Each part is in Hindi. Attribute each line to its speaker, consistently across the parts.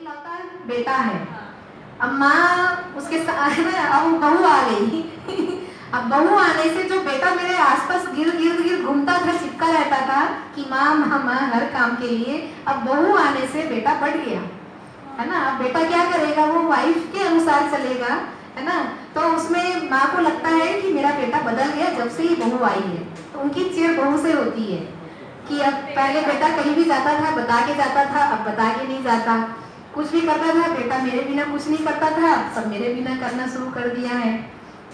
Speaker 1: इकलौता बेटा है। अब माँ उसके है ना, अब बहू आ गई अब बहू आने से जो बेटा मेरे आसपास गिर घूमता था, चिपका रहता था कि माँ माँ माँ हर काम के लिए, अब बहू आने से बेटा बढ़ गया, है ना। अब बेटा क्या करेगा, वो वाइफ के अनुसार चलेगा, है ना। तो उसमें माँ को लगता है कि मेरा बेटा बदल गया जब से ही बहू आई है। तो उनकी चिड़ बहू से होती है कि अब पहले बेटा कहीं भी जाता था बता के जाता था, अब बता के नहीं जाता। कुछ भी करता था बेटा मेरे बिना कुछ नहीं करता था, अब सब मेरे बिना करना शुरू कर दिया है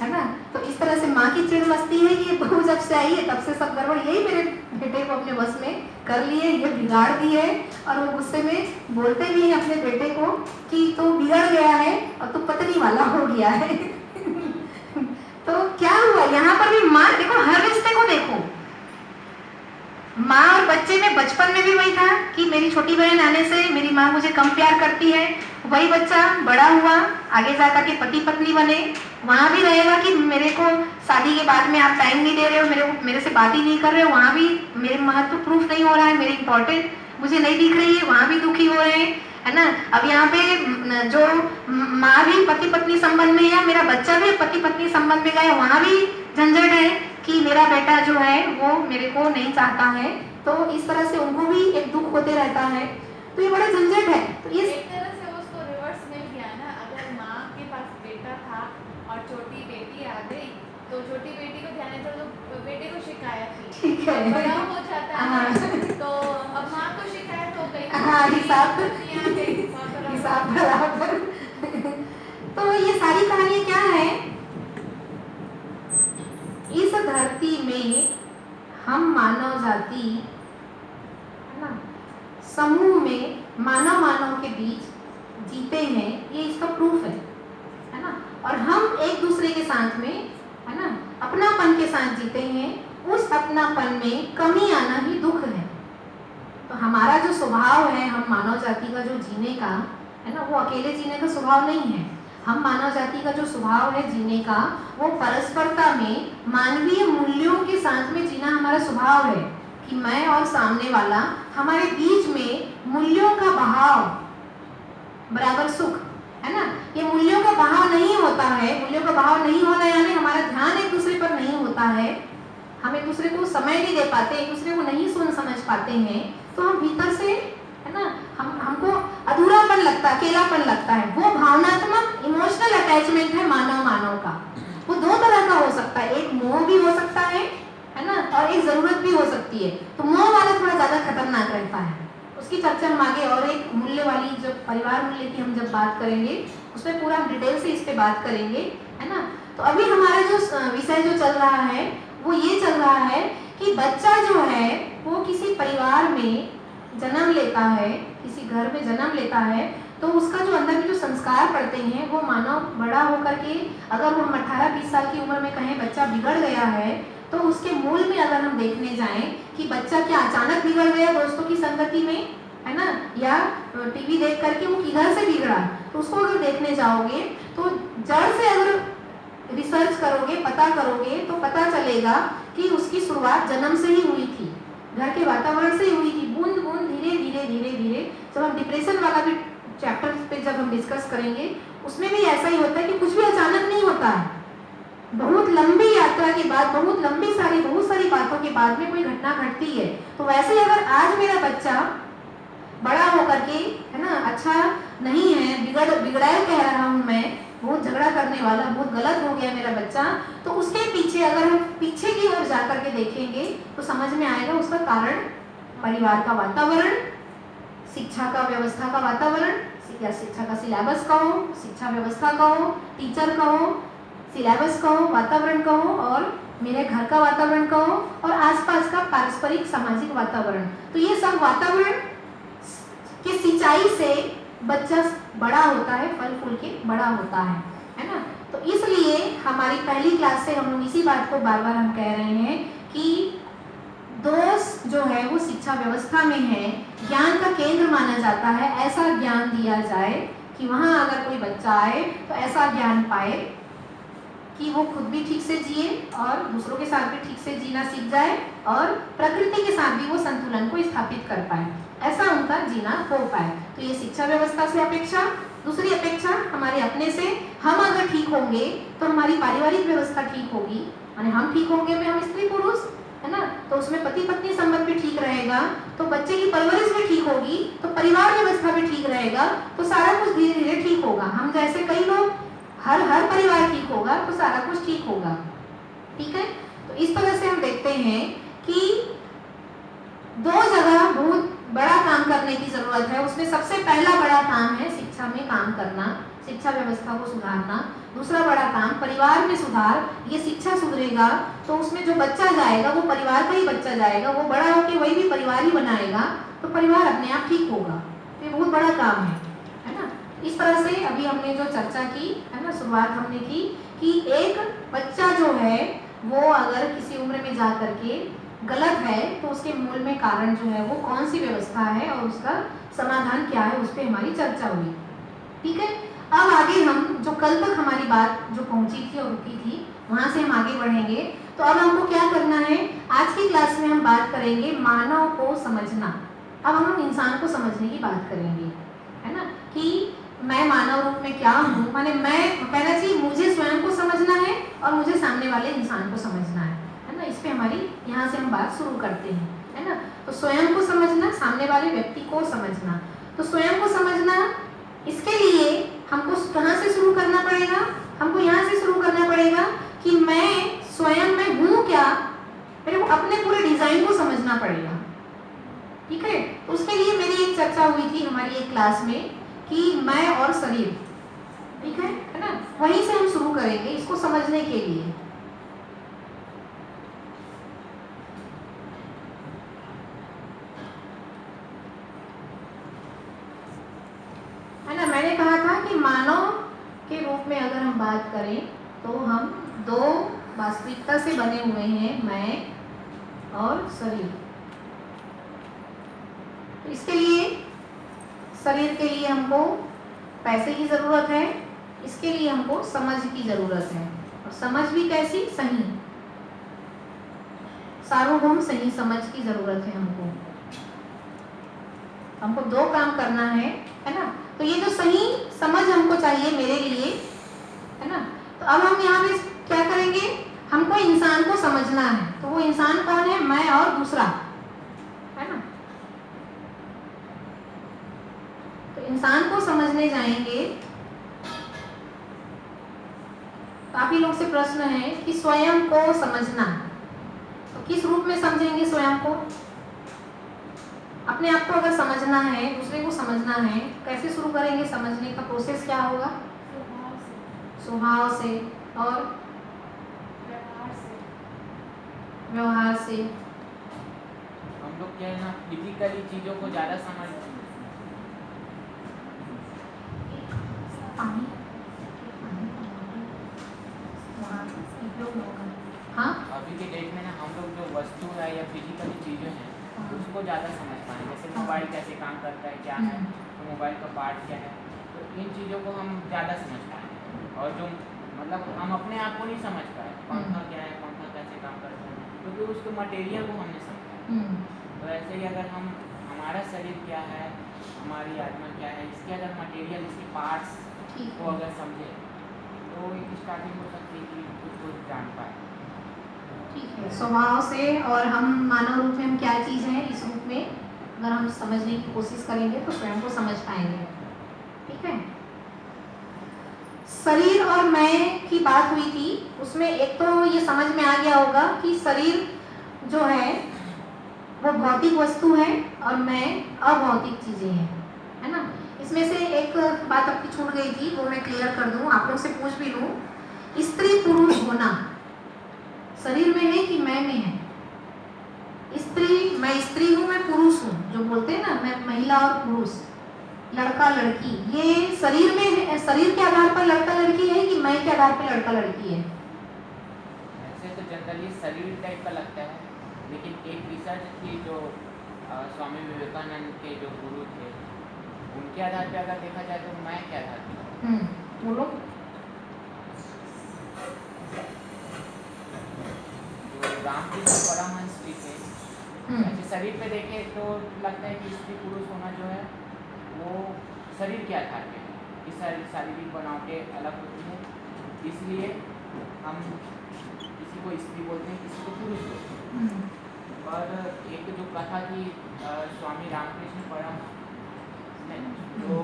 Speaker 1: ना। तो इस तरह से माँ की चिड़ मस्ती है कि बहू जब से आई है तब से सब गड़बड़, यही मेरे बेटे को अपने बस में कर लिए, ये बिगाड़ दी है। और वो गुस्से में बोलते भी हैं अपने बेटे को कि तू बिगड़ गया है और तू पत्नी वाला हो गया है तो क्या हुआ यहाँ पर भी, माँ देखो हर रिश्ते को देखो, माँ और बच्चे में बचपन में भी वही था कि मेरी छोटी बहन आने से मेरी माँ मुझे कम प्यार करती है, वही बच्चा बड़ा हुआ आगे जाकर के पति पत्नी बने, वहाँ भी रहेगा कि मेरे को शादी के बाद में आप टाइम नहीं दे रहे हो, मेरे से बात ही नहीं कर रहे हो, वहाँ भी मेरे महत्व प्रूफ नहीं हो रहा है, मेरी इंपॉर्टेंट मुझे नहीं दिख रही है, वहाँ भी दुखी हो रहे हैं, है ना। अब यहाँ पे जो माँ भी पति पत्नी संबंध में या मेरा बच्चा भी पति पत्नी संबंध में गया, वहाँ भी झंझट है कि मेरा बेटा जो है वो मेरे को नहीं चाहता है। तो इस तरह से उनको भी एक दुख होते रहता है, तो ये बड़ा झंझट है। तो ये
Speaker 2: एक तरह से उसको रिवर्स नहीं किया ना, अगर माँ के पास बेटा था और छोटी बेटी आ गई तो छोटी बेटी को ध्यान था तो बेटे को शिकायत थी,
Speaker 1: ठीक है,
Speaker 2: बड़ा हो जाता है तो अब माँ को शिकायत हो गई,
Speaker 1: हिसाब बराबर तो ये सारी कहानी क्या है, इस धरती में हम मानव जाति, है ना, समूह में मानव के बीच जीते हैं, ये इसका प्रूफ है ना। और हम एक दूसरे के साथ में, है ना, अपनापन के साथ जीते हैं, उस अपनापन में कमी आना ही दुख है। तो हमारा जो स्वभाव है, हम मानव जाति का जो जीने का है ना, वो अकेले जीने का स्वभाव नहीं है। हम मानव जाति का जो स्वभाव है जीने का, वो परस्परता में मानवीय मूल्यों के साथ में जीना हमारा स्वभाव है कि मैं और सामने वाला, हमारे बीच में मूल्यों का बहाव बराबर सुख, है ना। ये मूल्यों का बहाव नहीं होता है, मूल्यों का बहाव नहीं होना यानी हमारा ध्यान एक दूसरे पर नहीं होता है, हम एक दूसरे को समय नहीं दे पाते, एक दूसरे को नहीं सुन समझ पाते हैं, तो हम भीतर से, है ना, हमको अधूरापन लगता है, अकेलापन लगता है। वो भावनात्मक इमोशनल अटैचमेंट है मानव का। वो दो तरह का हो सकता है, एक मोह भी हो सकता है ना, और एक जरूरत भी हो सकती है। तो मोह वाला थोड़ा ज्यादा खतरनाक रहता है, उसकी चर्चा हम आगे, और एक मूल्य वाली, जब परिवार मूल्य की हम जब बात करेंगे उसमें पूरा हम डिटेल से इस पे बात करेंगे, है ना। तो अभी हमारा जो विषय जो चल रहा है वो ये चल रहा है कि बच्चा जो है वो किसी परिवार में जन्म लेता है, किसी घर में जन्म लेता है, तो उसका जो अंदर के जो संस्कार पड़ते हैं वो मानव बड़ा होकर के, अगर वो हम 18-20 साल की उम्र में कहें बच्चा बिगड़ गया है, तो उसके मूल में अगर हम देखने जाएं कि बच्चा क्या अचानक बिगड़ गया दोस्तों की संगति में, है ना, या टीवी देख करके वो किधर से बिगड़ा, तो उसको अगर देखने जाओगे तो जड़ से अगर रिसर्च करोगे, पता करोगे, तो पता चलेगा कि उसकी शुरुआत जन्म से ही हुई थी, घर के वातावरण से ही हुई थी, बूंद बूंद धीरे धीरे धीरे धीरे। जब हम डिप्रेशन वाला भी चैप्टर पे जब हम डिस्कस करेंगे उसमें भी ऐसा ही होता है कि कुछ भी अचानक नहीं होता है, बहुत लंबी यात्रा के बाद, बहुत सारी बातों के बाद में कोई घटना घटती है। तो वैसे ही अगर आज मेरा बच्चा बड़ा होकर के, है ना, अच्छा नहीं है, बिगड़ाया कह रहा हूँ मैं, बहुत झगड़ा करने वाला, बहुत गलत हो गया मेरा बच्चा, तो उसके पीछे अगर हम पीछे की ओर जाकर के देखेंगे तो समझ में आएगा उसका कारण परिवार का वातावरण, शिक्षा का व्यवस्था का वातावरण, या शिक्षा का सिलेबस कहो, शिक्षा व्यवस्था कहो, टीचर कहो, सिलेबस कहो, वातावरण कहो, और मेरे घर का वातावरण कहो, और आसपास का पारस्परिक सामाजिक वातावरण। तो ये सब वातावरण की सिंचाई से बच्चा बड़ा होता है, फल फूल के बड़ा होता है ना। तो इसलिए हमारी पहली क्लास से हम लोग इसी बात को बार बार हम कह रहे हैं कि दोष जो है वो शिक्षा व्यवस्था में है, ज्ञान का केंद्र माना जाता है, ऐसा ज्ञान दिया जाए कि वहाँ अगर कोई बच्चा आए तो ऐसा ज्ञान पाए कि वो खुद भी ठीक से जिए और दूसरों के साथ भी ठीक से जीना सीख जाए, और प्रकृति के साथ भी वो संतुलन को स्थापित कर पाए, ऐसा उनका जीना हो पाए। तो ये शिक्षा व्यवस्था से अपेक्षा। दूसरी अपेक्षा हमारे अपने से, हम अगर ठीक होंगे तो हमारी पारिवारिक व्यवस्था ठीक होगी, यानी हम ठीक होंगे में हम स्त्री पुरुष, है ना, तो उसमें पति पत्नी संबंध भी ठीक रहेगा, तो बच्चे की परवरिश भी ठीक होगी, तो परिवार व्यवस्था भी ठीक रहेगा, तो सारा कुछ धीरे धीरे ठीक होगा। हम जैसे कई लोग, हर परिवार ठीक होगा तो सारा कुछ ठीक होगा। ठीक है, तो इस तरह से हम देखते हैं कि दो जगह बहुत बड़ा काम करने की जरूरत है। उसमें सबसे पहला बड़ा काम है शिक्षा में काम करना, शिक्षा व्यवस्था को सुधारना। दूसरा बड़ा काम परिवार में सुधार। ये शिक्षा सुधरेगा तो उसमें जो बच्चा जाएगा वो परिवार का ही बच्चा जाएगा, वो बड़ा होकर वही भी परिवार ही बनाएगा, तो परिवार अपने आप ठीक होगा। ये बहुत बड़ा काम है ना। इस तरह से अभी हमने जो चर्चा की है ना, शुरुआत हमने की कि एक बच्चा जो है वो अगर किसी उम्र में जा करके गलत है तो उसके मूल में कारण जो है वो कौन सी व्यवस्था है और उसका समाधान क्या है, उस पर हमारी चर्चा हुई। ठीक है, अब आगे हम जो कल तक हमारी बात जो पहुंची थी और रुकी थी वहां से हम आगे बढ़ेंगे। तो अब हमको क्या करना है, आज की क्लास में हम बात करेंगे मानव को समझना। अब हम लोग इंसान को समझने की बात करेंगे, है ना, कि मैं मानव रूप में क्या हूँ, माने मैं कहना चाहिए मुझे स्वयं को समझना है और मुझे सामने वाले इंसान को समझना है ना। इस पे हमारी यहाँ से हम बात शुरू करते हैं, है ना। तो स्वयं को समझना, सामने वाले व्यक्ति को समझना। तो स्वयं को समझना, इसके लिए हमको कहाँ से शुरू करना पड़ेगा, हमको यहाँ से शुरू करना पड़ेगा कि मैं स्वयं में हूँ क्या, मेरे को अपने पूरे डिजाइन को समझना पड़ेगा। ठीक है, उसके लिए मेरी एक चर्चा हुई थी हमारी एक क्लास में कि मैं और शरीर, ठीक है ना, वहीं से हम शुरू करेंगे इसको समझने के लिए। है ना, मैंने कहा था कि मानव के रूप में अगर हम बात करें तो हम दो वास्तविकता से बने हुए हैं, मैं और शरीर। तो इसके लिए शरीर के लिए हमको पैसे की जरूरत है, इसके लिए हमको समझ की जरूरत है, और समझ भी कैसी, सही, सार्वभौम सही समझ की जरूरत है हमको। हमको दो काम करना है ना। तो ये जो सही समझ हमको चाहिए मेरे लिए, है ना, तो अब हम यहाँ पे क्या करेंगे, हमको इंसान को समझना है। तो वो इंसान कौन है, मैं और दूसरा, है ना। तो इंसान को समझने जाएंगे। काफी लोग से प्रश्न है कि स्वयं को समझना, तो किस रूप में समझेंगे स्वयं को। अपने आप को अगर समझना है, दूसरे को समझना है, कैसे शुरू करेंगे, समझने का प्रोसेस क्या होगा, स्वभाव से और व्यवहार से।
Speaker 3: हम लोग क्या है ना, फिजिकली चीजों को ज्यादा समझ,
Speaker 1: पानी हाँ,
Speaker 3: अभी के डेट में ना हम लोग जो वस्तु है या फिजिकली चीजें हैं उसको ज़्यादा समझ पाएँ। जैसे मोबाइल कैसे काम करता है, क्या है, तो मोबाइल का पार्ट क्या है, तो इन चीज़ों को हम ज़्यादा समझ पाएँ। और जो मतलब हम अपने आप को नहीं समझ पाए, पंखा क्या है, पंखा कैसे काम करता है, क्योंकि तो उसके मटेरियल को हमने समझा। तो ऐसे ही अगर हम हमारा शरीर क्या है, हमारी आत्मा क्या है, इसके अगर मटेरियल, इसके पार्ट्स को अगर समझे तो एक स्टार्टिंग हो सकती है कि कुछ कुछ जान पाए।
Speaker 1: ठीक है, स्वभाव से। और हम मानव रूप में हम क्या चीज़ है, इस रूप में अगर हम समझने की कोशिश करेंगे तो स्वयं को समझ पाएंगे। ठीक है, शरीर और मैं की बात हुई थी, उसमें एक तो ये समझ में आ गया होगा कि शरीर जो है वो भौतिक वस्तु है और मैं अभौतिक चीजें हैं, है ना। इसमें से एक बात आपकी छूट गई थी, वो मैं क्लियर कर दूं, आप लोग से पूछ भी लूं। स्त्री पुरुष होना शरीर में है कि मैं में है। मैं स्त्री हूँ, मैं पुरुष हूँ, जो बोलते हैं ना, मैं महिला और पुरुष, लड़का लड़की, ये शरीर में है। शरीर के आधार पर लड़का लड़की है कि मैं के आधार पर लड़का लड़की है।
Speaker 3: ऐसे तो जनरली शरीर टाइप का लगता है, लेकिन एक रिसर्च थी जो स्वामी विवेकानंद के जो गुरु थे, उनके आधार पे अगर देखा जाए तो मैं के आधार पे
Speaker 1: बोलो।
Speaker 3: जो रामकृष्ण परमहंस जी थे, ऐसे शरीर पे देखे तो लगता है कि स्त्री पुरुष होना जो है वो शरीर के आधार पे है कि शारीरिक बनावटें अलग होती हैं, इसलिए हम किसी को स्त्री बोलते हैं, किसी को पुरुष बोलते हैं। और एक जो कथा थी स्वामी रामकृष्ण परमहंस जो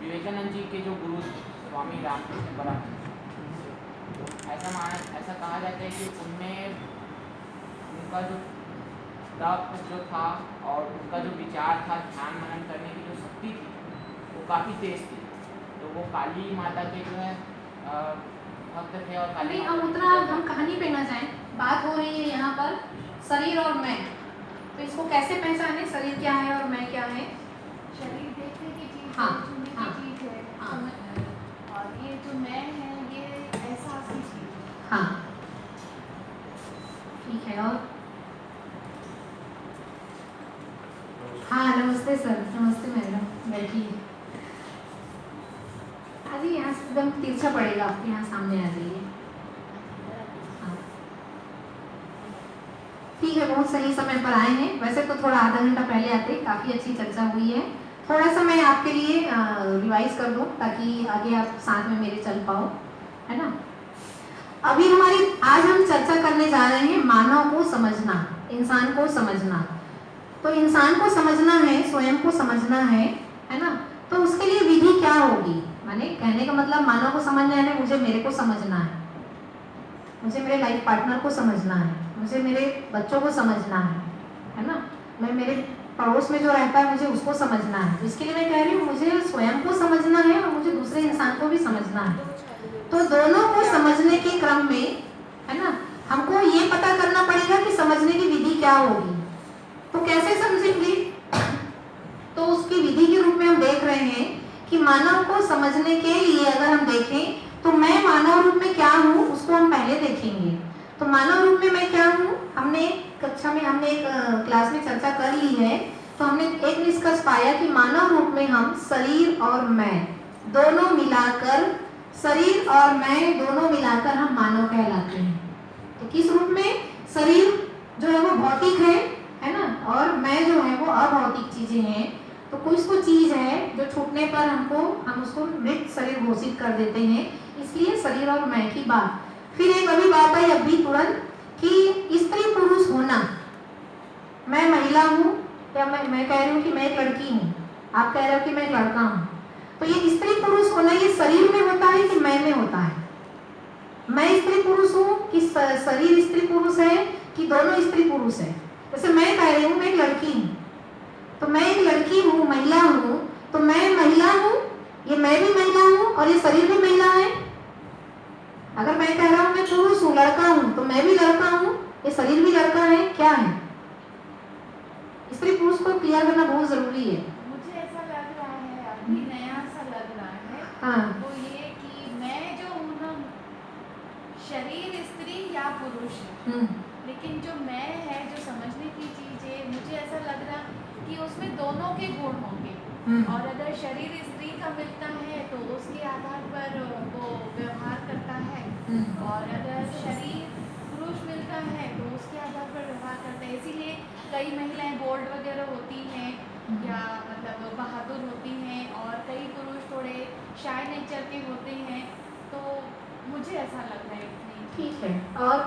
Speaker 3: विवेकानंद जी के जो गुरु स्वामी रामकृष्ण परमहंस, ऐसा कहा जाता है कि उनमें उनका जो तप जो था और उनका जो विचार था, ध्यान मनन करने की जो शक्ति थी वो काफ़ी तेज थी। तो वो काली माता के जो है भक्त थे और काली
Speaker 1: नहीं,
Speaker 3: माता
Speaker 1: अब उतना हम कहानी पे ना जाएं, बात हो रही है यहाँ पर शरीर और मैं। तो इसको कैसे पहचाने, शरीर क्या है और मैं क्या है?
Speaker 2: शरीर देखने की चीज
Speaker 1: हाँ,
Speaker 2: है, छूने
Speaker 1: हाँ,
Speaker 2: की चीज है,
Speaker 1: हाँ।
Speaker 2: और ये जो मैं है ये एहसास की चीज है।
Speaker 1: हाँ, ठीक है। और हाँ, नमस्ते सर, नमस्ते मैडम, बैठिए। आ जाइए, यहाँ से एकदम तिरछा पड़ेगा, आपके यहाँ सामने आ जाइए। हाँ। ठीक है, बहुत सही समय पर आए हैं। वैसे तो थोड़ा आधा घंटा पहले आते, काफ़ी अच्छी चर्चा हुई है। थोड़ा सा मैं आपके लिए रिवाइज कर दूं ताकि आगे आप साथ में मेरे चल पाओ, है ना। अभी आज हम चर्चा करने जा रहे हैं मानव को समझना, इंसान को समझना। तो इंसान को समझना है, स्वयं को समझना है ना। तो उसके लिए विधि क्या होगी? माने कहने का मतलब मानव को समझना है, मुझे मेरे को समझना है, मुझे मेरे लाइफ पार्टनर को समझना है, मुझे मेरे बच्चों को समझना है ना। मैं मेरे पड़ोस में जो रहता है मुझे उसको समझना है। तो इसके लिए मैं कह रही हूँ मुझे स्वयं को समझना है और मुझे दूसरे इंसान को भी समझना है। तो दोनों को समझने के क्रम में, है ना, हमको ये पता करना पड़ेगा कि समझने की विधि क्या होगी। तो कैसे समझेंगे? तो उसकी विधि के रूप में हम देख रहे हैं कि मानव को समझने के लिए अगर हम देखें तो मैं मानव रूप में क्या हूँ उसको हम पहले देखेंगे। तो मानव रूप में मैं क्या हूँ, हमने कक्षा में, हमने एक क्लास में चर्चा कर ली है। तो हमने एक निष्कर्ष पाया कि मानव रूप में हम शरीर और मैं दोनों मिलाकर, शरीर और मैं दोनों मिलाकर हम मानव कहलाते हैं। तो किस रूप में? शरीर जो है वो भौतिक है ना, और मैं जो है वो अभौतिक चीजें हैं। तो कुछ तो चीज है जो छूटने पर हम उसको मृत शरीर घोषित कर देते हैं। इसलिए शरीर और मैं की बात। फिर एक अभी बात आई अभी तुरंत कि स्त्री पुरुष होना, मैं महिला हूँ या मैं कह रही हूँ कि मैं एक लड़की हूँ, आप कह रहे हो कि मैं एक लड़का हूँ। तो ये स्त्री पुरुष होना ये शरीर में होता है कि मैं में होता है? मैं स्त्री पुरुष हूँ कि शरीर स्त्री पुरुष है कि दोनों स्त्री पुरुष है? जैसे मैं कह रही हूँ मैं एक लड़की हूँ, तो मैं एक लड़की हूँ, महिला हूँ, तो मैं महिला हूँ, ये मैं भी महिला हूँ और ये शरीर भी महिला है। अगर मैं कह रहा हूँ मैं पुरुष हूँ, लड़का हूँ, तो मैं भी लड़का हूँ, ये शरीर भी लड़का है, क्या है? स्त्री पुरुष को क्लियर करना बहुत जरूरी है।
Speaker 2: मुझे ऐसा लग रहा है, अभी नया सा लग रहा है,
Speaker 1: हाँ,
Speaker 2: वो ये कि मैं जो हूँ ना, शरीर स्त्री या पुरुष है, लेकिन जो मैं है, जो समझने की चीज है, मुझे ऐसा लग रहा कि उसमें दोनों के गुण होंगे। और अगर शरीर स्त्री का मिलता है तो उसके आधार पर वो व्यवहार करता है, और अगर शरीर पुरुष मिलता है तो उसके आधार पर व्यवहार करता है। इसीलिए कई महिलाएं बोल्ड वगैरह होती हैं या मतलब बहादुर होती हैं, और कई पुरुष थोड़े शाय नेचर के होते हैं। तो मुझे ऐसा लग रहा है इतनी
Speaker 1: ठीक है। और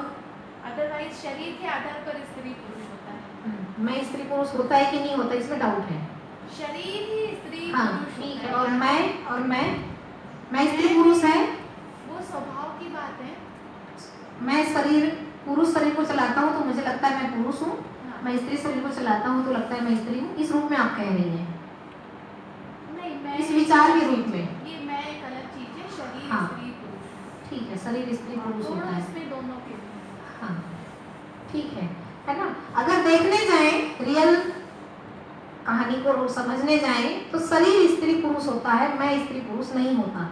Speaker 2: अदरवाइज शरीर के आधार पर स्त्री पुरुष होता है।
Speaker 1: मैं स्त्री पुरुष होता है कि नहीं होता, इसमें डाउट है।
Speaker 2: शरीर ही स्त्री
Speaker 1: हाँ,
Speaker 2: पुरुष
Speaker 1: ठीक
Speaker 2: होता
Speaker 1: है।
Speaker 2: है।
Speaker 1: और मैं स्त्री पुरुष है।
Speaker 2: वो स्वभाव की बात है।
Speaker 1: मैं शरीर, पुरुष शरीर को चलाता हूँ तो मुझे लगता है मैं पुरुष हूँ,
Speaker 2: हाँ।
Speaker 1: मैं स्त्री शरीर को चलाता हूँ तो लगता है मैं स्त्री हूँ। इस रूप में आप कह रही हैं,
Speaker 2: नहीं, मैं
Speaker 1: इस विचार के रूप में।
Speaker 2: ये मैं एक अलग चीज है, शरीर
Speaker 1: हाँ,
Speaker 2: स्त्री पुरुष।
Speaker 1: ठीक है, शरीर स्त्री पुरुष होता है।
Speaker 2: इसमें दोनों के लिए।
Speaker 1: हाँ, ठीक है ना। अगर देखने जाएं, रियल कहानी को समझने जाएं तो शरीर स्त्री पुरुष होता है, मैं स्त्री पुरुष नहीं होता।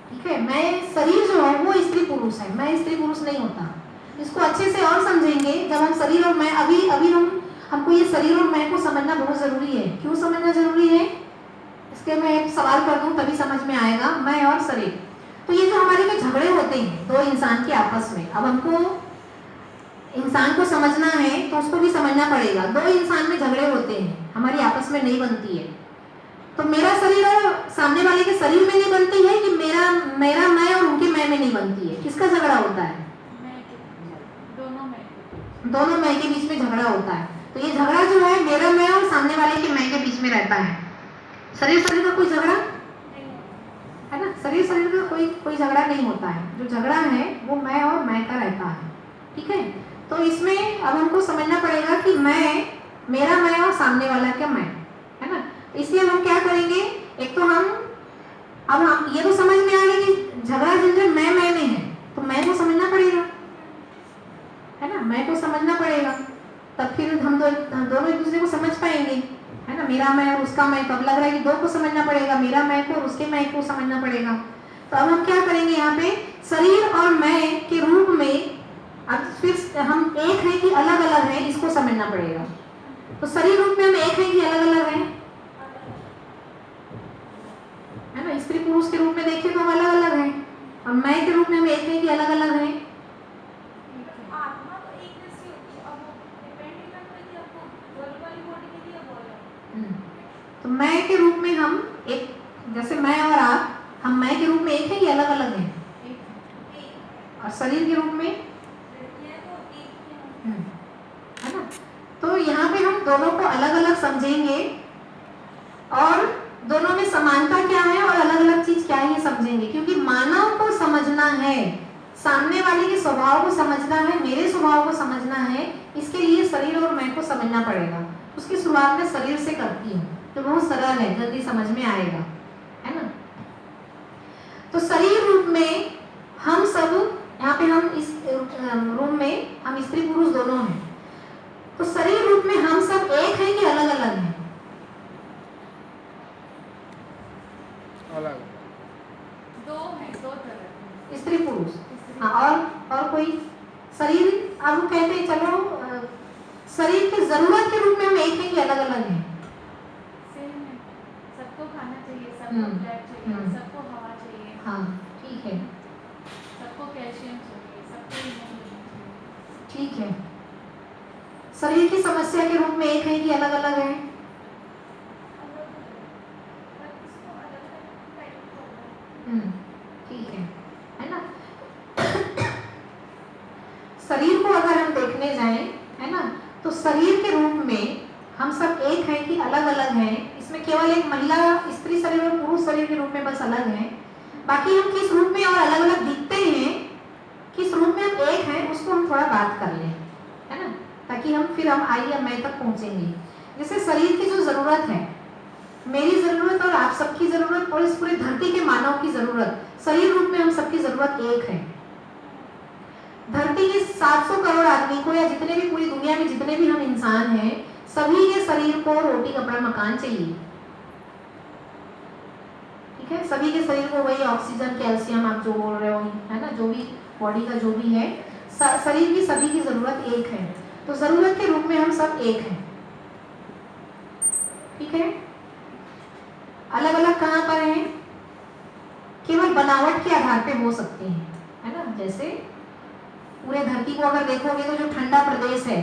Speaker 1: ठीक है, मैं शरीर जो है वो स्त्री पुरुष है, मैं स्त्री पुरुष नहीं होता। इसको अच्छे से और समझेंगे जब हम शरीर और मैं, अभी हमको ये शरीर और मैं को समझना बहुत जरूरी है। क्यों समझना जरूरी है, इसके मैं एक सवाल कर दूं तभी समझ में आएगा। मैं और शरीर, तो ये जो हमारे में झगड़े होते हैं दो इंसान के आपस में, अब हमको इंसान को समझना है तो उसको भी समझना पड़ेगा। दो इंसान में झगड़े होते हैं, हमारी आपस में नहीं बनती है, तो मेरा शरीर और सामने वाले के शरीर में नहीं बनती है कि मेरा मेरा मैं और उनके मैं में नहीं बनती है। किसका झगड़ा होता है? दोनों मैं के बीच में झगड़ा होता है। तो ये झगड़ा जो है मेरा मैं और सामने वाले के मैं के बीच में रहता है। शरीर शरीर का कोई झगड़ा है ना, शरीर शरीर का कोई झगड़ा नहीं होता है। जो झगड़ा है वो मैं और मैं का रहता है। ठीक है, तो इसमें अब हमको समझना पड़ेगा कि मैं, मेरा मैं और सामने वाला का मैं, है ना। इसलिए हम क्या करेंगे, एक तो हम ये तो समझ में आ गया कि झगड़ा झंझट मैं में है, तो मैं को समझना पड़ेगा, है ना, मैं को समझना पड़ेगा, तब फिर हम दोनों एक दूसरे को समझ पाएंगे, है ना। मेरा मैं और उसका मैं, तो अब लग रहा है कि दो को समझना पड़ेगा, मेरा मैं को और उसके मैं को समझना पड़ेगा। तो अब हम क्या करेंगे, यहाँ पे शरीर और मैं के रूप में अब फिर हम एक है कि अलग अलग है, इसको समझना पड़ेगा। तो शरीर रूप में हम एक है कि अलग अलग है ना। स्त्री पुरुष के रूप में देखें तो हम अलग अलग हैं, और मैं के रूप में हम एक है कि अलग अलग हैं। तो मैं के रूप में हम एक, जैसे मैं और आप, हम मैं के रूप में एक है कि अलग अलग हैं, और शरीर के रूप में, है ना। तो यहाँ पे हम दोनों को अलग अलग समझेंगे, और दोनों में समानता क्या है और अलग अलग चीज क्या है ये समझेंगे। क्योंकि मानव को समझना है, सामने वाले के स्वभाव को समझना है, मेरे स्वभाव को समझना है, इसके लिए शरीर और मैं को समझना पड़ेगा। उसकी शुरुआत में शरीर से करती हूँ, तो बहुत सरल है, जल्दी समझ में आएगा, है ना। तो शरीर रूप में हम सब, यहाँ पे हम इस रूम में हम स्त्री पुरुष दोनों हैं। तो शरीर रूप में हम सब एक हैं कि अलग अलग हैं?
Speaker 3: अलग,
Speaker 2: दो हैं, दो तरह
Speaker 1: स्त्री पुरुष। हाँ, और कोई शरीर, अब हम कहते हैं चलो शरीर की जरूरत के रूप में हम एक हैं कि अलग अलग हैं?
Speaker 2: सेम है, सबको खाना चाहिए, सबको ब्लड चाहिए, सबको हवा चाहिए,
Speaker 1: हाँ ठीक है,
Speaker 2: सबको कैल्शियम चाहिए, सबको इम्यूनिटी चाहिए।
Speaker 1: ठीक है, शरीर की समस्या के रूप में एक है कि अलग अलग है? ठीक है ना। शरीर को अगर हम देखने जाएं, है ना, तो शरीर के रूप में हम सब एक हैं कि अलग अलग हैं? इसमें केवल एक महिला, स्त्री शरीर और पुरुष शरीर के रूप में बस अलग हैं। बाकी हम किस रूप में और अलग अलग दिखते हैं, किस रूप में हम एक हैं, उसको हम थोड़ा बात कर लें, है ना, ताकि हम आइए मैं तक पहुंचेंगे। जैसे शरीर की जो जरूरत है, मेरी जरूरत और आप सबकी जरूरत और इस पूरी धरती के मानव की जरूरत, शरीर रूप में हम सबकी जरूरत एक है। धरती के 700 करोड़ आदमी को, या जितने भी पूरी दुनिया में जितने भी हम इंसान हैं, सभी के शरीर को रोटी कपड़ा मकान चाहिए। ठीक है, सभी के शरीर को वही ऑक्सीजन, कैल्शियम, आप जो बोल रहे हो, है ना, जो भी बॉडी का जो भी है, शरीर की सभी की जरूरत एक है। तो जरूरत के रूप में हम सब एक हैं। ठीक है, अलग अलग कहाँ पर हैं? केवल बनावट के आधार पे हो सकते हैं, है ना। जैसे पूरे धरती को अगर देखोगे तो जो ठंडा प्रदेश है,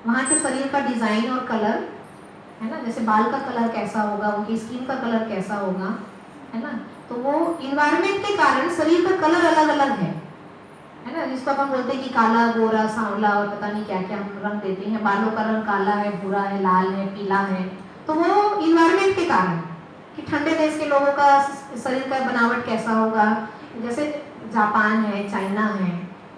Speaker 1: वहाँ के शरीर का डिजाइन और कलर, है ना, जैसे बाल का कलर कैसा होगा, उनकी स्किन का कलर कैसा होगा, है ना, तो वो इन्वायरमेंट के कारण शरीर का कलर अलग अलग है ना। जिसको अपन बोलते हैं कि काला, गोरा, सांवला और पता नहीं क्या क्या हम रंग देते हैं। बालों का रंग काला है, भूरा है, लाल है, पीला है, तो वो इन्वायरमेंट के कारण कि ठंडे देश के लोगों का शरीर का बनावट कैसा होगा। जैसे जापान है, चाइना है,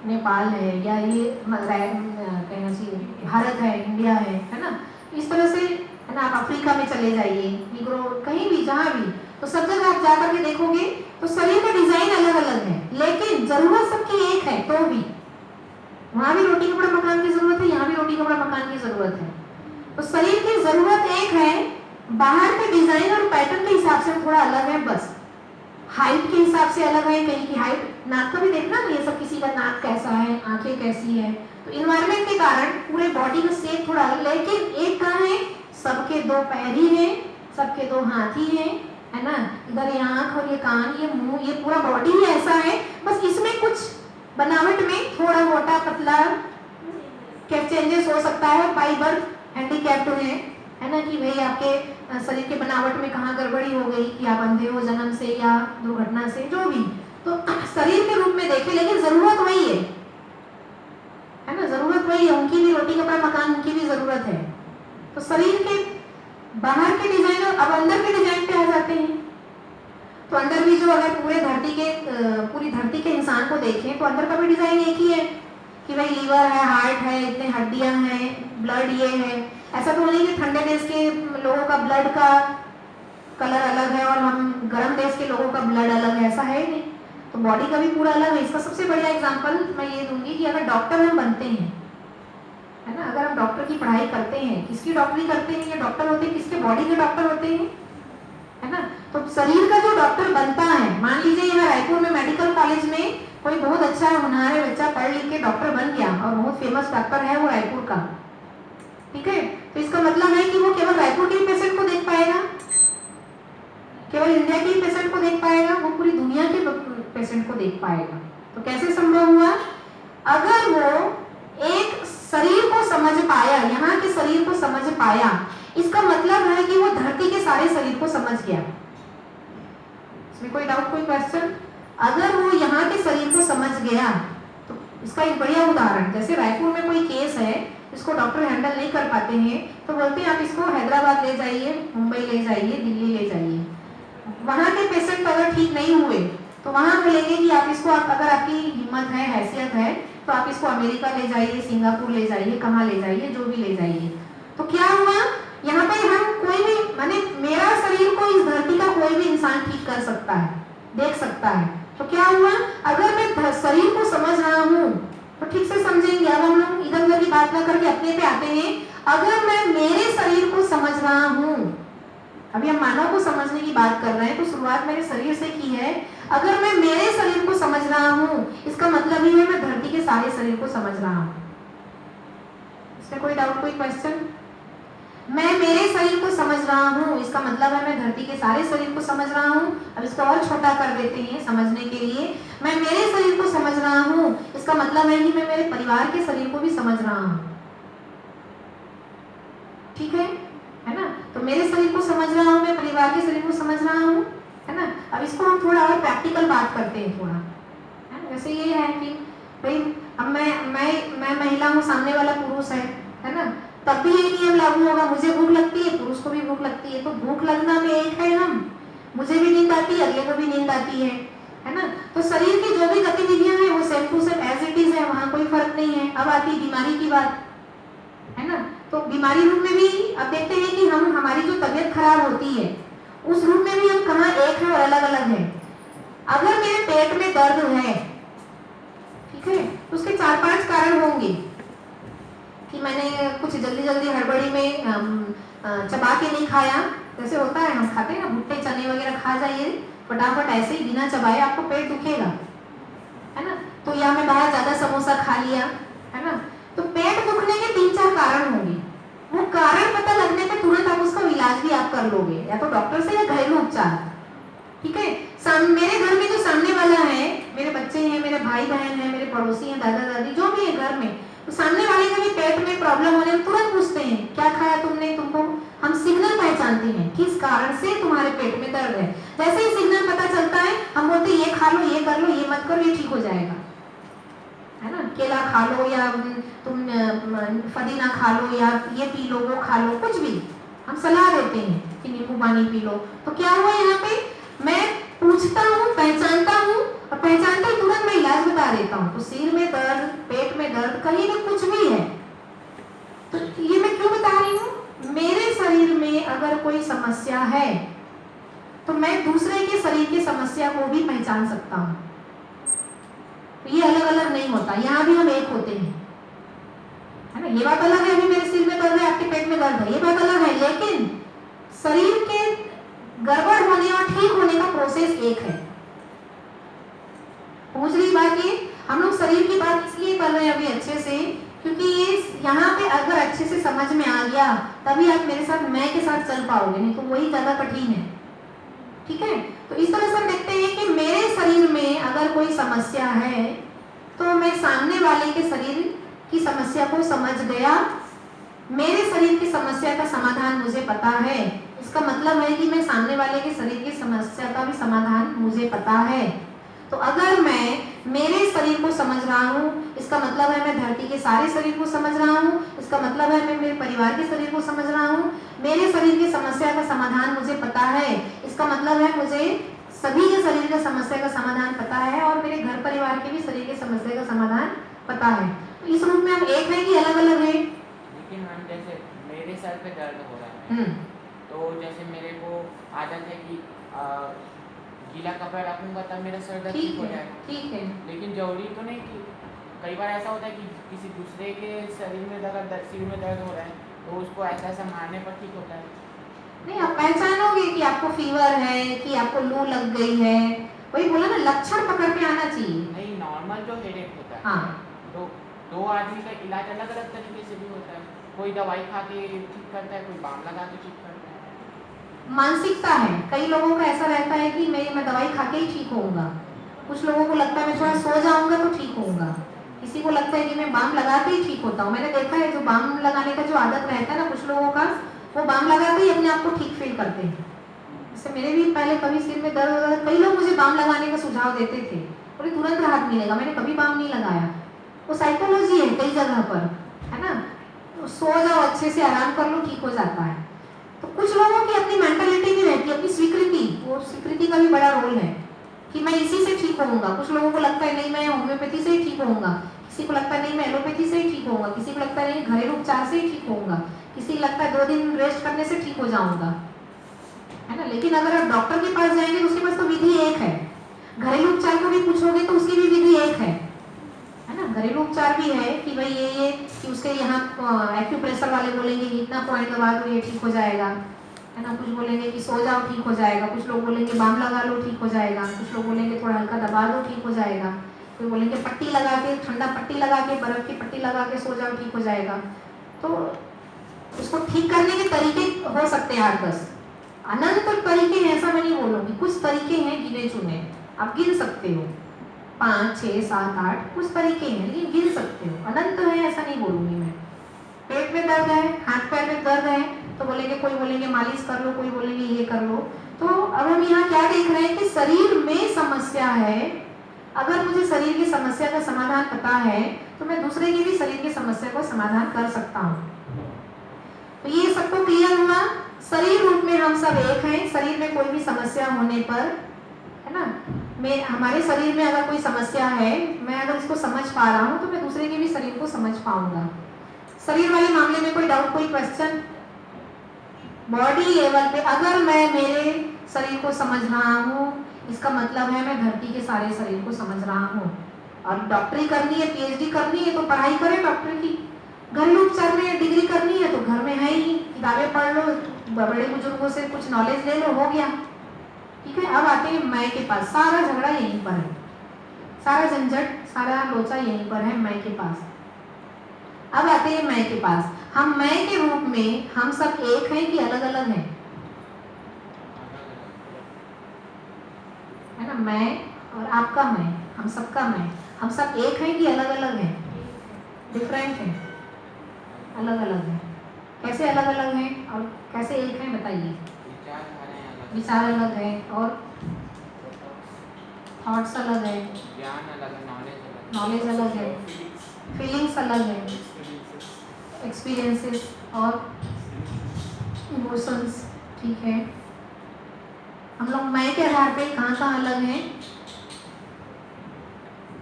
Speaker 1: नेपाल है, या ये कहना चाहिए भारत है, इंडिया है ना, इस तरह से, है ना। आप अफ्रीका में चले जाइए, निग्रो, कहीं भी, जहाँ भी, तो सब जगह आप जाकर के देखोगे तो शरीर का डिजाइन अलग अलग है, लेकिन जरूरत सबकी एक है। तो भी वहाँ भी रोटी कपड़ा मकान की जरूरत है, यहाँ भी रोटी कपड़ा मकान की जरूरत है। तो शरीर की जरूरत एक है, बाहर के डिजाइन और पैटर्न के हिसाब से थोड़ा अलग है, बस हाइट के हिसाब से अलग है। कहीं की हाइट, नाक का भी देखना ना, ये सब किसी का नाक कैसा है, आंखें कैसी है, तो इन्वायरमेंट के कारण पूरे बॉडी का शेप थोड़ा अलग, लेकिन एक कहाँ है, सबके दो पैर ही हैं, सबके दो हाथ ही हैं, है ना। इधर ये आंख और ये कान, ये मुंह, ये पूरा बॉडी ही ऐसा है, बस इसमें कुछ बनावट में थोड़ा मोटा पतला क्या चेंजेस हो सकता है, बाई बर्थ हैंडीकैप्ड हुए हैं, है ना, कि भाई आपके शरीर के बनावट में कहाँ गड़बड़ी हो गई, कि आप अंधे हो जन्म से या दुर्घटना से, जो भी, तो शरीर के रूप में देखे, लेकिन जरूरत वही है ना, जरूरत वही है, उनकी भी रोटी कपड़ा मकान, उनकी भी जरूरत है। तो शरीर के बाहर के डिजाइन और अब अंदर के डिजाइन पे आ जाते हैं। तो अंदर भी जो, अगर पूरी धरती के इंसान को देखें तो अंदर का भी डिजाइन एक ही है, कि भाई लीवर है, हार्ट है, इतने हड्डियां हैं, ब्लड ये है। ऐसा तो नहीं कि ठंडे देश के लोगों का ब्लड का कलर अलग है और हम गर्म देश के लोगों का ब्लड अलग है, ऐसा है ही नहीं। तो बॉडी का भी पूरा अलग है। इसका सबसे बढ़िया एग्जांपल मैं ये दूंगी कि अगर डॉक्टर हम बनते हैं, है ना, अगर हम डॉक्टर की पढ़ाई करते हैं, किसकी डॉक्टरी करते हैं, या डॉक्टर होते हैं किसके, बॉडी के डॉक्टर होते हैं, है ना। तो शरीर का जो डॉक्टर बनता है, मान लीजिए यहाँ रायपुर में मेडिकल कॉलेज में कोई बहुत अच्छा होनहार बच्चा पढ़ लिख के डॉक्टर बन गया और बहुत फेमस डॉक्टर है वो रायपुर का, ठीक है, तो इसका मतलब है कि वो केवल रायपुर के पेशेंट को देख पाएगा, केवल इंडिया के पेशेंट को देख पाएगा, वो पूरी दुनिया के पेशेंट को देख पाएगा। तो कैसे संभव हुआ? अगर वो एक शरीर को समझ पाया, यहाँ के शरीर को समझ पाया, इसका मतलब है कि वो धरती के सारे शरीर को समझ गया। इसमें कोई डाउट, कोई क्वेश्चन? अगर वो यहाँ के शरीर को समझ गया, तो इसका एक बढ़िया उदाहरण, जैसे रायपुर में कोई केस है, इसको डॉक्टर हैंडल नहीं कर पाते हैं, तो बोलते हैं आप इसको हैदराबाद ले जाइए, मुंबई ले जाइए, दिल्ली ले जाइए। वहाँ के पेशेंट अगर ठीक नहीं हुए तो वहाँ बोलेंगे कि आप इसको, अगर आपकी हिम्मत है, हैसियत है, तो आप इसको अमेरिका ले जाइए, सिंगापुर ले जाइए, कहाँ ले जाइए, जो भी ले जाइए। तो क्या हुआ, यहाँ पे हम कोई भी, माने मेरा शरीर को इस धरती का कोई भी इंसान ठीक कर सकता है, देख सकता है। तो क्या हुआ, अगर मैं शरीर को समझ रहा हूँ, तो ठीक से समझेंगे। अब हम लोग इधर उधर की बात ना करके अपने पे आते हैं। अगर मैं मेरे शरीर को समझ रहा हूँ, अभी हम मानव को समझने की बात कर रहे हैं, तो शुरुआत मेरे शरीर से की है। अगर मैं मेरे शरीर को समझ रहा हूँ, इसका मतलब ही है मैं धरती के सारे शरीर को समझ रहा हूँ। इसमें कोई डाउट, कोई क्वेश्चन? मैं मेरे शरीर को समझ रहा हूँ, इसका मतलब है मैं धरती के सारे शरीर को समझ रहा हूँ। अब इसको और छोटा कर देते हैं समझने के लिए। मैं मेरे शरीर को समझ रहा हूँ, इसका मतलब है कि मैं मेरे परिवार के शरीर को भी समझ रहा हूँ, ठीक है ना। तो मेरे शरीर को समझ रहा हूँ, मैं परिवार के शरीर को समझ रहा हूँ, है ना। अब इसको हम थोड़ा और प्रैक्टिकल बात करते हैं थोड़ा, है ना। जैसे ये है कि भाई अब मैं महिला हूँ, सामने वाला पुरुष है ना, तब भी ये नियम लागू होगा। मुझे भूख लगती है, पुरुष को भी भूख लगती है, तो भूख लगना में एक है हम, मुझे भी नींद आती है, अगले को भी नींद आती है ना। तो शरीर की जो भी गतिविधियां हैं वो same to same as it is है, वहां कोई फर्क नहीं है। अब आती बीमारी की बात, है ना। तो बीमारी रूप में भी अब देखते हैं कि हमारी जो तबीयत खराब होती है, उस रूप में भी हम कहाँ एक है और अलग अलग है। अगर मेरे पेट में दर्द है, ठीक है, तो उसके 4-5 कारण होंगे कि मैंने कुछ जल्दी हड़बड़ी में चबा के नहीं खाया। जैसे होता है, हम खाते हैं ना भुट्टे चने वगैरह, खा जाइए फटाफट ऐसे ही बिना चबाए, आपको पेट दुखेगा, है ना। तो या मैं बाहर ज्यादा समोसा खा लिया, है ना। तो पेट दुखने के 3-4 कारण होंगे। वो कारण पता लगने पे तुरंत आप उसका इलाज भी आप कर लोगे, या तो डॉक्टर से या घरेलू उपचार, ठीक है। मेरे घर में जो सामने वाला है, मेरे बच्चे हैं, मेरे भाई बहन हैं, मेरे पड़ोसी हैं, दादा दादी जो भी है घर में, तो सामने वाले का भी पेट में प्रॉब्लम होने में तुरंत पूछते हैं क्या खाया तुमने, तुमको हम सिग्नल पहचानते हैं किस कारण से तुम्हारे पेट में दर्द है। जैसे ही सिग्नल पता चलता है, हम बोलते हैं ये खा लो, ये कर लो, ये मत करो, ये ठीक हो जाएगा, है ना। केला खा लो, या तुम फदीना खा लो, या ये पी लो, वो खा लो, कुछ भी हम सलाह देते हैं कि नींबू पानी पी लो। तो क्या हुआ यहाँ पे, मैं पूछता हूँ, पहचानता हूँ, और पहचानते ही तुरंत मैं इलाज बता देता हूँ। तो सिर में दर्द, पेट में दर्द, कहीं भी कुछ भी है, तो ये मैं क्यों बता रही हूँ, मेरे शरीर में अगर कोई समस्या है तो मैं दूसरे के शरीर की समस्या को भी पहचान सकता हूँ। तो ये अलग अलग नहीं होता, यहाँ भी हम एक होते हैं, है ना। ये बात अलग है, अभी मेरे सिर में दर्द है, आपके पेट में दर्द है, ये बात अलग है, लेकिन शरीर के गड़बड़ होने और ठीक होने का प्रोसेस एक है। पूछ रही बात ये, हम लोग शरीर की बात इसलिए कर रहे हैं अभी अच्छे से, क्योंकि ये यहाँ पे अगर अच्छे से समझ में आ गया तभी आप मेरे साथ, मैं के साथ चल पाओगे, नहीं तो वही ज्यादा कठिन है, ठीक है। तो इस तरह से हम देखते हैं कि मेरे शरीर में अगर कोई समस्या है तो मैं सामने वाले के शरीर की समस्या को समझ गया, मेरे शरीर की समस्या का समाधान मुझे पता है, इसका मतलब है कि मैं सामने वाले के शरीर की समस्या का भी समाधान मुझे पता है। तो अगर मैं मेरे शरीर को समझ रहा हूँ, इसका मतलब है मैं धरती के सारे शरीर को समझ रहा हूँ, इसका मतलब है मैं मेरे परिवार के शरीर को समझ रहा हूँ, मेरे शरीर की समस्या का समाधान मुझे पता है, इसका मतलब है मुझे सभी के शरीर का समस्या का समाधान पता है और मेरे घर परिवार के भी शरीर की समस्या का समाधान पता है। तो इस रूप में हम एक है कि अलग अलग है?
Speaker 3: लेकिन मैम जैसे मेरे सर पे दर्द हो रहा है, तो जैसे मेरे को आदत है कि गीला कपड़ा रखूंगा तब मेरा सर दर्द ठीक हो जाएगा।
Speaker 1: ठीक है,
Speaker 3: लेकिन जरूरी तो नहीं कि कई बार ऐसा होता है कि किसी दूसरे के शरीर में सिर में दर्द हो रहा है तो उसको ऐसा ऐसा मारने पर ठीक होता है।
Speaker 1: नहीं आप पहचानोगे कि आपको फीवर है कि आपको लू लग गई है, वही बोला ना, लक्षण पकड़ के आना चाहिए।
Speaker 3: नहीं, नॉर्मल जो हेडेक होता है,
Speaker 1: हाँ,
Speaker 3: तो दो आदमी का इलाज अलग अलग तरीके से भी होता है। कोई दवाई खा के ठीक करता है, कोई बाम लगा के ठीक करता है।
Speaker 1: मानसिकता है, कई लोगों का ऐसा रहता है कि मैं दवाई खा के ही ठीक होऊंगा, कुछ लोगों को लगता है मैं थोड़ा सो जाऊंगा तो ठीक होऊंगा, किसी को लगता है कि मैं बाम लगा के ही ठीक होता हूँ। मैंने देखा है जो बाम लगाने का जो आदत रहता है ना कुछ लोगों का, वो बाम लगाते ही अपने आप को ठीक फील करते हैं। जैसे मेरे भी पहले कभी सिर में दर्द होता था, कई लोग मुझे बाम लगाने का सुझाव देते थे, बोले तुरंत राहत मिलेगा, मैंने कभी बाम नहीं लगाया। वो साइकोलॉजी है कई जगह पर, है ना, तो सो जाओ अच्छे से, आराम कर लो, ठीक हो जाता है। तो कुछ लोगों की अपनी मेंटालिटी भी रहती है, अपनी स्वीकृति, वो स्वीकृति का भी बड़ा रोल है कि मैं इसी से ठीक होऊंगा। कुछ लोगों को लगता है नहीं मैं होम्योपैथी से ही ठीक होऊंगा, किसी को लगता है नहीं मैं एलोपैथी से ही ठीक होऊंगा, किसी को लगता है नहीं घरेलू उपचार से ही ठीक होऊंगा, किसी को लगता है 2 दिन रेस्ट करने से ठीक हो जाऊंगा, है ना। लेकिन अगर आप डॉक्टर के पास जाएंगे तो उसके पास तो विधि एक है, घरेलू उपचार को भी पूछोगे तो उसकी भी विधि एक है ना। घरेलू उपचार भी है कि भाई ये कि उसके यहाँ एक्यूप्रेशर वाले बोलेंगे कि इतना पॉइंट दबा दो ये ठीक हो जाएगा, है ना। कुछ बोलेंगे कि सो जाओ ठीक हो जाएगा, कुछ लोग बोलेंगे बाम लगा लो ठीक हो जाएगा, कुछ लोग बोलेंगे थोड़ा हल्का दबा दो ठीक हो जाएगा, कोई बोलेंगे पट्टी लगा के, ठंडा पट्टी लगा के, बर्फ की पट्टी लगा के सो जाओ ठीक हो जाएगा। तो उसको ठीक करने के तरीके हो सकते हैं 8-10, अनंत तरीके हैं ऐसा मैं नहीं बोलूँगी, कुछ तरीके हैं गिने चुने, आप गिन सकते हो 5, 6, 7, 8 कुछ तरीके हैं, लेकिन गिन सकते हो, अनंत है ऐसा नहीं बोलूँगी मैं। पेट में दर्द है, हाथ पैर में दर्द है, तो बोलेंगे, कोई बोलेंगे मालिश कर लो, कोई बोलेंगे ये कर लो। तो अब हम यहाँ क्या देख रहे हैं कि शरीर में समस्या है, अगर मुझे शरीर की समस्या का समाधान पता है तो मैं दूसरे की भी शरीर की समस्या को समाधान कर सकता हूँ। तो ये सबको क्लियर हुआ, शरीर रूप में हम सब एक हैं, शरीर में कोई भी समस्या होने पर, है ना, मैं हमारे शरीर में अगर कोई समस्या है, मैं अगर इसको समझ पा रहा हूँ तो मैं दूसरे के भी शरीर को समझ पाऊंगा। शरीर वाले मामले में कोई डाउट, कोई क्वेश्चन? बॉडी लेवल पे अगर मैं मेरे शरीर को समझ रहा हूँ, इसका मतलब है मैं धरती के सारे शरीर को समझ रहा हूँ। और डॉक्टरी करनी है, पीएचडी करनी है तो पढ़ाई करें डॉक्टर की, घरेलू उपचार में डिग्री करनी है तो घर में है ही, किताबें पढ़ लो, बड़े बुजुर्गों से कुछ नॉलेज ले लो, हो गया। ठीक है, अब आते हैं मैं के पास, सारा झगड़ा यहीं पर है, सारा झंझट, सारा लोचा यहीं पर है मैं के पास। अब आते हैं मैं के पास, हम मैं के रूप में हम सब एक हैं कि अलग अलग हैं? है ना, मैं और आपका मैं, हम सबका मैं, हम सब एक हैं कि अलग अलग हैं? डिफरेंट हैं, अलग अलग हैं। कैसे अलग अलग हैं और कैसे एक हैं बताइए? विचार अलग है और थॉट्स अलग है,
Speaker 3: ज्ञान अलग है,
Speaker 1: नॉलेज अलग है, फीलिंग्स अलग है, एक्सपीरियंसेस और इमोशंस। ठीक है, हम लोग मैं के आधार पे कहाँ कहाँ अलग हैं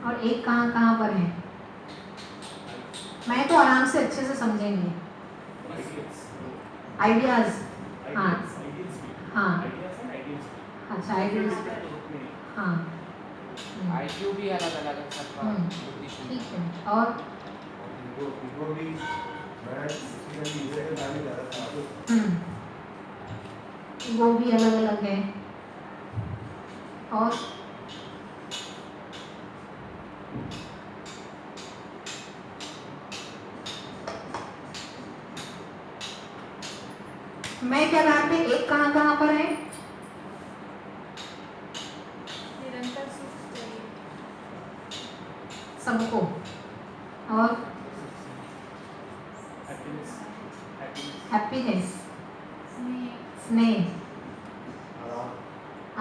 Speaker 1: और एक कहाँ कहाँ पर है? मैं तो आराम से अच्छे से समझेंगे, आइडियाज, हाँ हाँ, अच्छा आइडियाज, हाँ,
Speaker 3: आईक्यू भी अलग अलग है सबका,
Speaker 1: ठीक है। और वो भी अलग अलग है। और मैं के आधार पे एक कहाँ कहाँ पर है?
Speaker 2: निरंतर सुख चाहिए
Speaker 1: सबको। और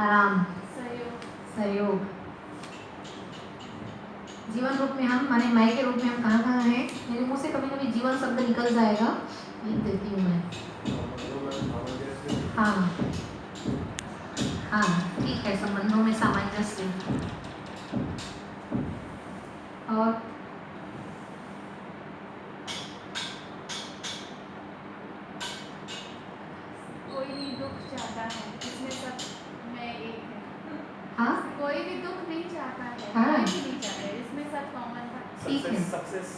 Speaker 1: आराम,
Speaker 2: सहयोग,
Speaker 1: सहयोग। जीवन रूप में हम माने मैं के रूप में हम कहाँ कहाँ हैं? मेरे मुंह से कभी कभी जीवन शब्द निकल जाएगा, लिख देती हूँ मैं। हाँ हाँ ठीक है, संबंधों में सामंजस्य। और
Speaker 2: कोई भी दुख चाहता है, इसमें सब मैं एक है।
Speaker 1: हाँ
Speaker 2: कोई भी दुख नहीं चाहता है,
Speaker 1: हाँ।
Speaker 2: कोई भी नहीं चाहता है, इसमें सब कॉमन था।
Speaker 1: ठीक है,
Speaker 4: सक्सेस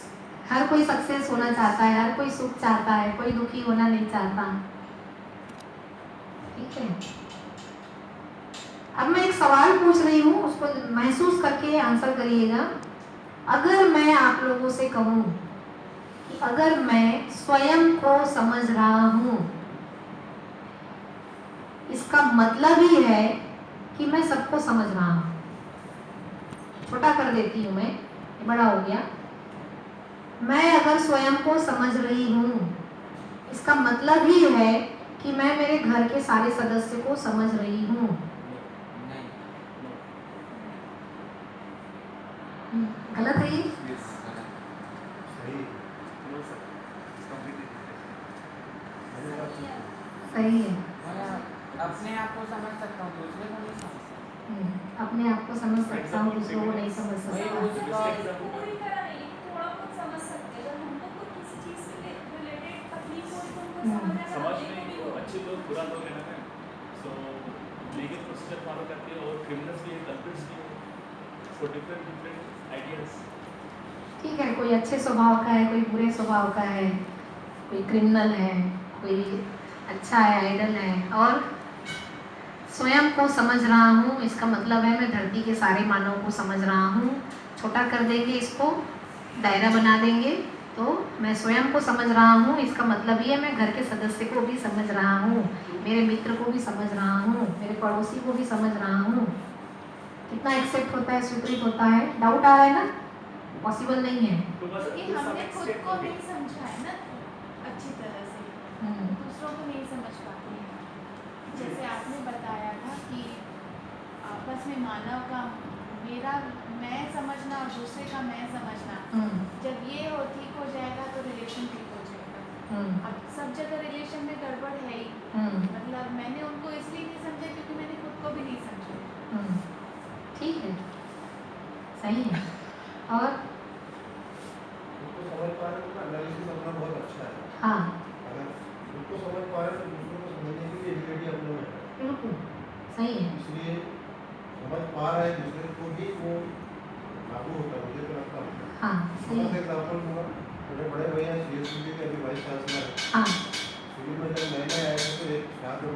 Speaker 1: हर कोई सक्सेस होना चाहता है, हर कोई सुख चाहता है, कोई दुखी होना नहीं चाहता। ठीक है, अब मैं एक सवाल पूछ रही हूँ, उसको महसूस करके आंसर करिएगा। अगर मैं आप लोगों से कहूँ कि अगर मैं स्वयं को समझ रहा हूँ, इसका मतलब ही है कि मैं सबको समझ रहा हूँ। छोटा कर देती हूँ मैं, ये बड़ा हो गया। मैं अगर स्वयं को समझ रही हूँ, इसका मतलब ही है कि मैं मेरे घर के सारे सदस्य को समझ रही हूँ। गलत है ये? सही है।
Speaker 3: अपने आप को समझ सकता हूँ, दूसरे को नहीं समझ सकता।
Speaker 1: अपने आप को समझ सकता हूँ, दूसरों को नहीं समझ
Speaker 3: वही
Speaker 1: सकता।
Speaker 3: उसका
Speaker 5: पूरी तरह नहीं, थोड़ा बहुत समझ सकते हैं। जब हमको कुछ किसी चीज से रिलेटेड तकलीफ हो तो हमको समझ आएगा,
Speaker 4: समझ
Speaker 5: अपने को भी
Speaker 4: में
Speaker 5: होगा।
Speaker 4: अच्छे लोग बुरा लोग हैं ना, सो लीगल प्रोसीजर फॉलो करते हैं और क्रिमिनल्स भी हैं, कल्प्रिट्स भी हैं, सो डिफरेंट आइडियाज।
Speaker 1: ठीक है, कोई अच्छे स्वभाव का है, कोई बुरे स्वभाव का है, कोई क्रिमिनल है, कोई अच्छा है, आइडल है। और स्वयं को समझ रहा हूँ, इसका मतलब है मैं धरती के सारे मानव को समझ रहा हूँ। छोटा कर देंगे इसको, दायरा बना देंगे, तो मैं स्वयं को समझ रहा हूँ, इसका मतलब ये है मैं घर के सदस्य को भी समझ रहा हूँ, मेरे मित्र को भी समझ रहा हूँ, मेरे पड़ोसी को भी समझ रहा हूँ। कितना एक्सेप्ट होता है, स्वीकृत होता है? डाउट आ रहा है ना? पॉसिबल नहीं है।
Speaker 2: क्योंकि हमने खुद को नहीं समझा है ना अच्छी तरह से, दूसरों को नहीं समझ पाते हैं। जैसे आपने बताया था कि आपस में मानव का मेरा मैं समझना और दूसरे का मैं समझना, जब ये हो ठीक हो जाएगा तो रिलेशन ठीक हो जाएगा। अब सब जगह रिलेशन में गड़बड़ है ही, मतलब मैंने उनको इसलिए नहीं समझा क्योंकि मैंने खुद को भी नहीं समझा।
Speaker 1: ठीक है, सही है। और
Speaker 6: उनको समझ पा रहे हैं तो एनालिसिस अपना बहुत अच्छा है।
Speaker 1: हाँ
Speaker 6: अगर उनको समझ पा रहे हैं तो दूसरों को समझने की भी एबिलिटी अपने में है।
Speaker 1: बिल्कुल सही है।
Speaker 6: इसलिए समझ पा रहे हैं दूसरे को ही वो लागू होता है, मुझे तो लगता है।
Speaker 1: हाँ सही
Speaker 6: छोटा सा
Speaker 1: है।
Speaker 6: एग्जाम्पल दूंगा, मेरे बड़े भैया CSUB के अभी वाइस चांसलर हैं।
Speaker 1: हाँ
Speaker 6: शुरू में जब नए नए आए थे तो एक छात्र